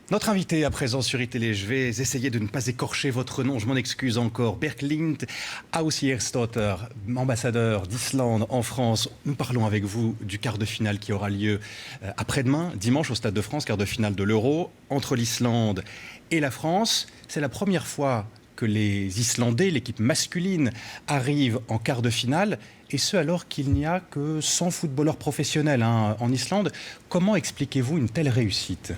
Notre invité à présent sur iTélé, je vais essayer de ne pas écorcher votre nom, je m'en excuse encore. Berglind Ausgeirsdottir, ambassadeur d'Islande en France. Nous parlons avec vous du quart de finale qui aura lieu après-demain, dimanche au Stade de France, quart de finale de l'Euro, entre l'Islande et la France. C'est la première fois que les Islandais, l'équipe masculine, arrivent en quart de finale, et ce alors qu'il n'y a que 100 footballeurs professionnels en Islande. Comment expliquez-vous une telle réussite ?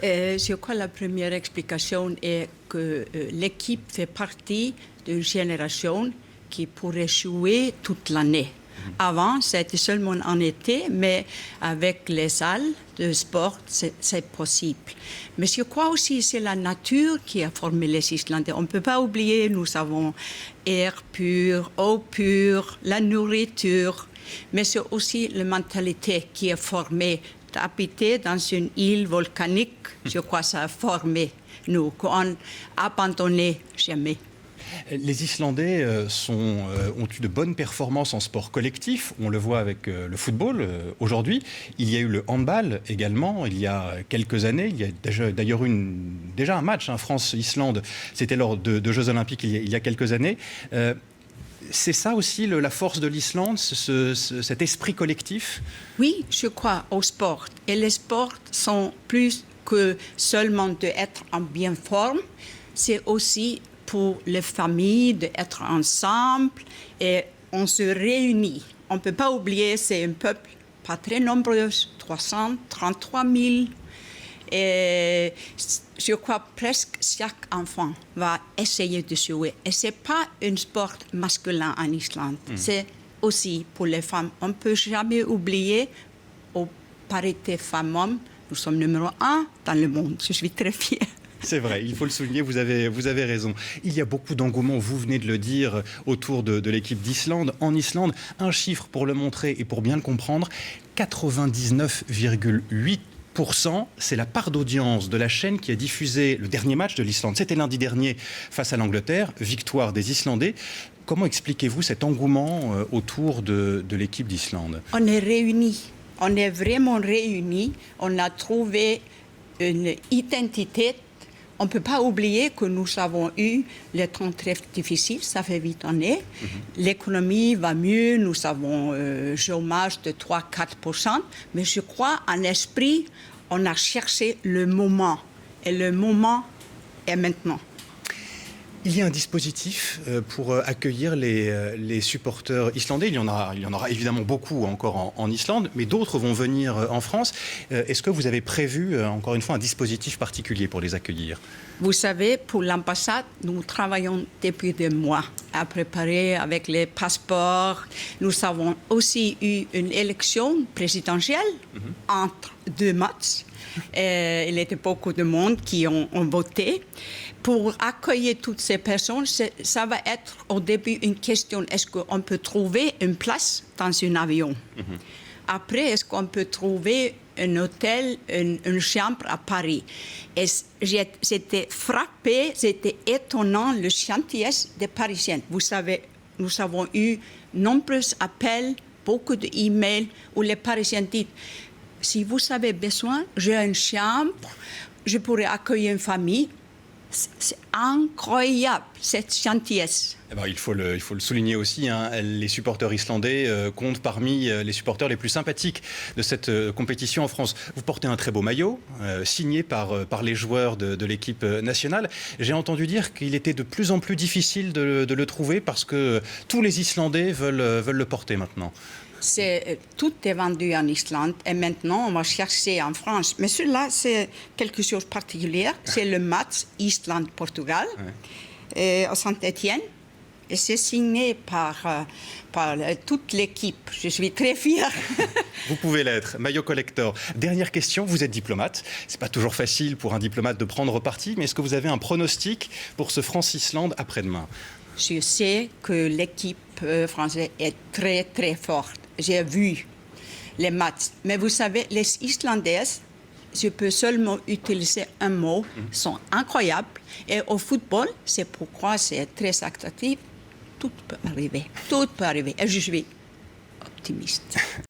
Je crois que la première explication est que l'équipe fait partie d'une génération qui pourrait jouer toute l'année. Avant, c'était seulement en été, mais avec les salles de sport, c'est possible. Mais je crois aussi que c'est la nature qui a formé les Islandais. On ne peut pas oublier, nous avons air pur, eau pure, la nourriture, mais c'est aussi la mentalité qui est formée. Habiter dans une île volcanique, je crois que ça a formé nous, qu'on n'a abandonné jamais. Les Islandais ont eu de bonnes performances en sport collectif. On le voit avec le football aujourd'hui. Il y a eu le handball également il y a quelques années. Il y a d'ailleurs déjà un match, France-Islande. C'était lors de Jeux Olympiques il y a quelques années. C'est ça aussi la force de l'Islande, cet esprit collectif? Oui, je crois au sport. Et les sports sont plus que seulement d'être en bien forme. C'est aussi pour les familles d'être ensemble et on se réunit. On ne peut pas oublier, c'est un peuple pas très nombreux, 333 000. Et je crois presque chaque enfant va essayer de jouer. Et ce n'est pas un sport masculin en Islande. C'est aussi pour les femmes. On ne peut jamais oublier, aux parités femmes-hommes, nous sommes numéro 1 dans le monde. Je suis très fière. C'est vrai, il faut le souligner, vous avez raison. Il y a beaucoup d'engouement, vous venez de le dire, autour de l'équipe d'Islande. En Islande, un chiffre pour le montrer et pour bien le comprendre, 99,8%. C'est la part d'audience de la chaîne qui a diffusé le dernier match de l'Islande. C'était lundi dernier face à l'Angleterre, victoire des Islandais. Comment expliquez-vous cet engouement autour de l'équipe d'Islande? On est réunis, on est vraiment réunis. On a trouvé une identité. On ne peut pas oublier que nous avons eu les temps très difficiles, ça fait 8 années. L'économie va mieux, nous avons un chômage de 3-4%. Mais je crois, en esprit, on a cherché le moment. Et le moment est maintenant. Il y a un dispositif pour accueillir les supporters islandais. Il y en aura évidemment beaucoup encore en Islande, mais d'autres vont venir en France. Est-ce que vous avez prévu, encore une fois, un dispositif particulier pour les accueillir? Vous savez, pour l'ambassade, nous travaillons depuis des mois à préparer avec les passeports. Nous avons aussi eu une élection présidentielle entre 2 matchs. Il y a beaucoup de monde qui ont voté. Pour accueillir toutes ces personnes, ça va être au début une question, est-ce qu'on peut trouver une place dans un avion? Après, est-ce qu'on peut trouver un hôtel, une chambre à Paris? Et j'étais frappée, c'était étonnant, le gentillesse des Parisiens. Vous savez, nous avons eu nombreux appels, beaucoup d'emails où les Parisiens disent, si vous avez besoin, j'ai une chambre, je pourrais accueillir une famille. C'est incroyable, cette gentillesse. Eh ben, il faut le souligner aussi, les supporters islandais comptent parmi les supporters les plus sympathiques de cette compétition en France. Vous portez un très beau maillot, signé par les joueurs de l'équipe nationale. J'ai entendu dire qu'il était de plus en plus difficile de le trouver parce que tous les Islandais veulent le porter maintenant. Tout est vendu en Islande et maintenant on va chercher en France. Mais celui-là, c'est quelque chose de particulier. C'est le match Islande-Portugal à Saint-Étienne. Et c'est signé par toute l'équipe. Je suis très fière. Vous pouvez l'être. Maillot collector. Dernière question, vous êtes diplomate. C'est pas toujours facile pour un diplomate de prendre parti, mais est-ce que vous avez un pronostic pour ce France-Islande après-demain? Je sais que l'équipe française est très, très forte. J'ai vu les matchs. Mais vous savez, les Islandaises, je peux seulement utiliser un mot, sont incroyables. Et au football, c'est pourquoi c'est très attractif. Tout peut arriver. Tout peut arriver. Et je suis optimiste.